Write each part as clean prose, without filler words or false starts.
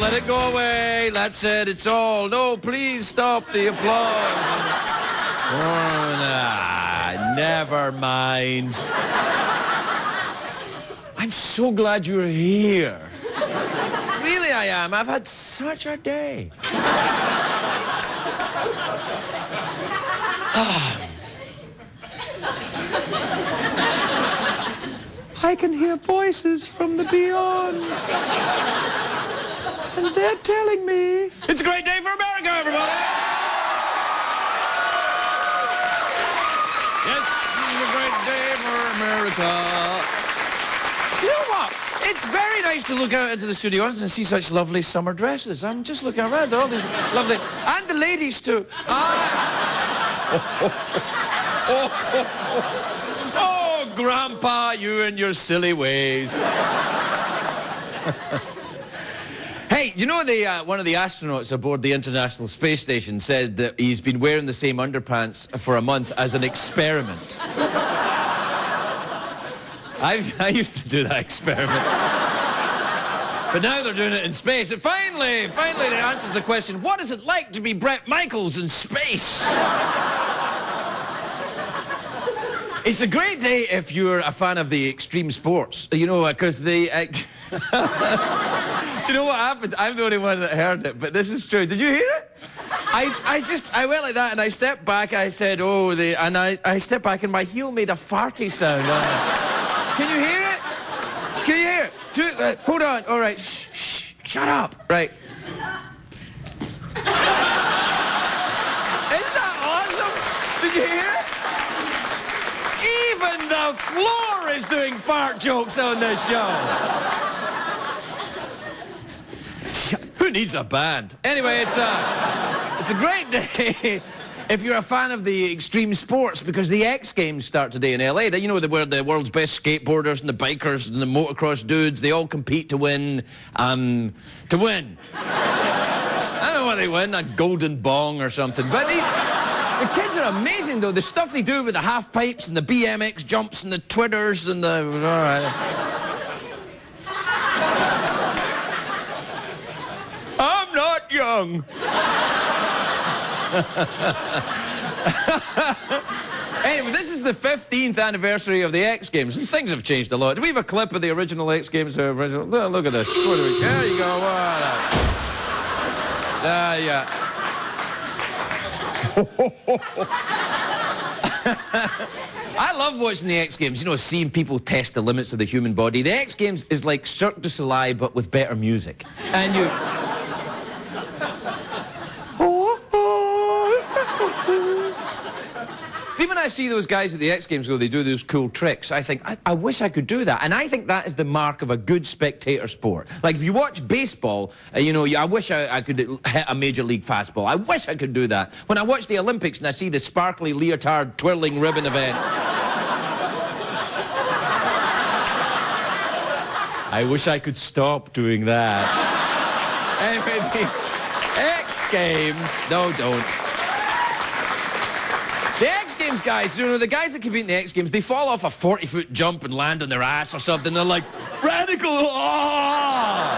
let it go away. That's it. It's all. No, please stop the applause. Oh, nah, never mind. I'm so glad you're here. Really, I am. I've had such a day. I can hear voices from the beyond. And they're telling me... It's a great day for America, everybody! Yes, it's a great day for America. Do you know what? It's very nice to look out into the studio and see such lovely summer dresses. I'm just looking around, all these lovely... And the ladies, too. Oh, Grandpa, you and your silly ways. Hey, you know, one of the astronauts aboard the International Space Station said that he's been wearing the same underpants for a month as an experiment. I used to do that experiment. But now they're doing it in space. And finally it answers the question, what is it like to be Bret Michaels in space? It's a great day if you're a fan of the extreme sports, you know, because the... Do you know what happened? I'm the only one that heard it, but this is true. Did you hear it? I went like that and I stepped back, I said, oh, and I stepped back and my heel made a farty sound. Can you hear it? Can you hear it? Hold on. All right. Shh. Shut up. Right. Isn't that awesome? Did you hear it? Even the floor is doing fart jokes on this show. Who needs a band? Anyway, it's a great day if you're a fan of the extreme sports, because the X Games start today in LA. You know, where the world's best skateboarders and the bikers and the motocross dudes, they all compete to win. I don't know what they win, a golden bong or something. But the kids are amazing, though. The stuff they do with the half pipes and the BMX jumps and the twitters and the... All right. I'm not young. Anyway, this is the 15th anniversary of the X Games, and things have changed a lot. Do we have a clip of the original X Games? Look at this. There you go. Yeah. I love watching the X Games, you know, seeing people test the limits of the human body. The X Games is like Cirque du Soleil, but with better music. And you... See, when I see those guys at the X Games go, they do those cool tricks, I think, I wish I could do that. And I think that is the mark of a good spectator sport. Like, if you watch baseball, you know, I wish I could hit a major league fastball. I wish I could do that. When I watch the Olympics and I see the sparkly leotard twirling ribbon event, I wish I could stop doing that. Anyway, the X Games... No, don't. The X Games guys, you know, the guys that compete in the X Games, they fall off a 40-foot jump and land on their ass or something. They're like, radical, oh!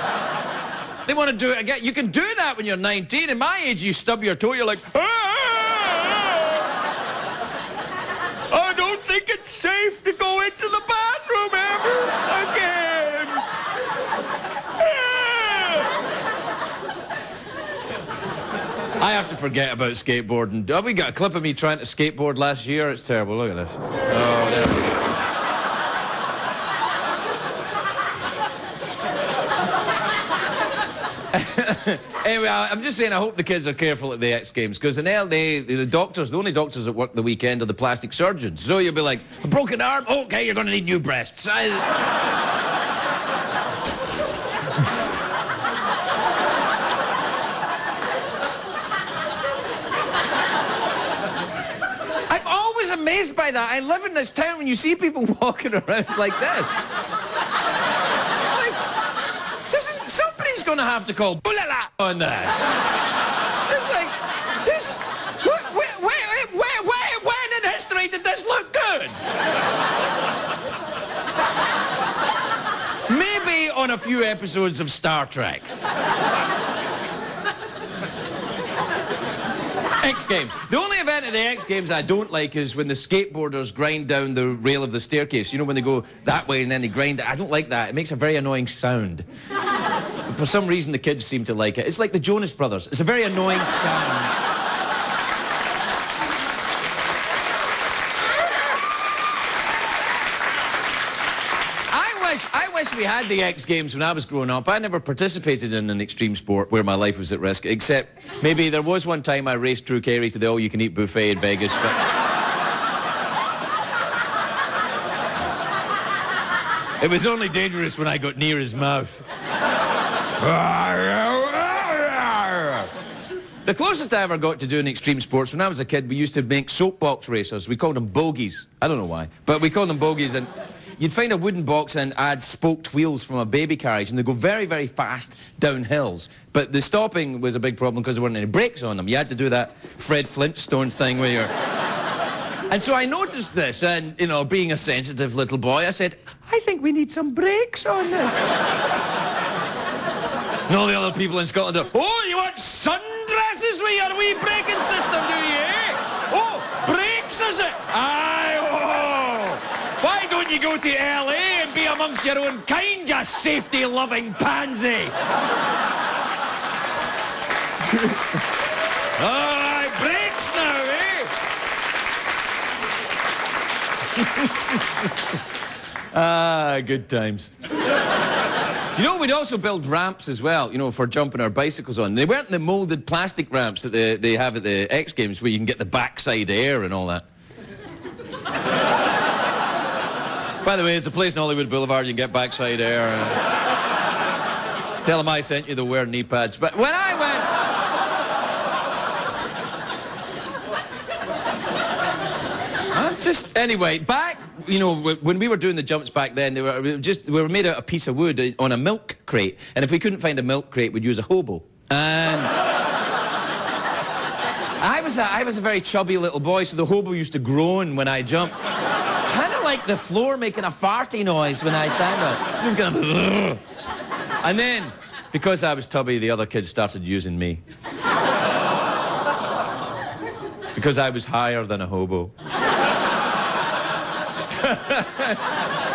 They want to do it again. You can do that when you're 19. At my age, you stub your toe, you're like, I don't think it's safe to go into the bathroom ever again. I have to forget about skateboarding. Oh, we got a clip of me trying to skateboard last year. It's terrible. Look at this. Oh, there we go. Anyway, I'm just saying I hope the kids are careful at the X Games, because in LA, the only doctors that work the weekend are the plastic surgeons. So you'll be like, a broken arm? Okay, you're going to need new breasts. Amazed by that. I live in this town when you see people walking around like this. Like, somebody's going to have to call ooh la la on this. It's like, this... When in history did this look good? Maybe on a few episodes of Star Trek. X Games. The only event at the X Games I don't like is when the skateboarders grind down the rail of the staircase. You know, when they go that way and then they grind it. I don't like that. It makes a very annoying sound. But for some reason, the kids seem to like it. It's like the Jonas Brothers. It's a very annoying sound. I wish we had the X Games when I was growing up. I never participated in an extreme sport where my life was at risk, except maybe there was one time I raced Drew Carey to the all-you-can-eat buffet in Vegas, but... It was only dangerous when I got near his mouth. The closest I ever got to doing extreme sports, when I was a kid, we used to make soapbox racers. We called them bogies. I don't know why, but we called them bogies, and... You'd find a wooden box and add spoked wheels from a baby carriage, and they go very, very fast down hills. But the stopping was a big problem because there weren't any brakes on them. You had to do that Fred Flintstone thing where you're... And so I noticed this, and, you know, being a sensitive little boy, I said, I think we need some brakes on this. And all the other people in Scotland are, oh, you want sundresses with your wee braking system, do you, eh? Oh, brakes, is it? Aye, oh. Why don't you go to LA and be amongst your own kind, you safety-loving pansy? All right, brakes now, eh? Ah, good times. You know, we'd also build ramps as well, you know, for jumping our bicycles on. They weren't the moulded plastic ramps that they have at the X Games where you can get the backside air and all that. By the way, it's a place in Hollywood Boulevard you can get backside air. Tell them I sent you, they'll wear knee pads. But when I went... Anyway, back, you know, when we were doing the jumps back then, we were made out of a piece of wood on a milk crate. And if we couldn't find a milk crate, we'd use a hobo. And... I was a very chubby little boy, so the hobo used to groan when I jumped. Kind of like the floor making a farty noise when I stand up. Just gonna... And then, because I was tubby, the other kids started using me. Because I was higher than a hobo.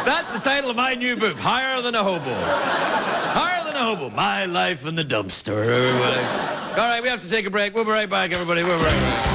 That's the title of my new book, Higher Than a Hobo. Higher Than a Hobo, my life in the dumpster. All right, we have to take a break. We'll be right back, everybody. We'll be right back.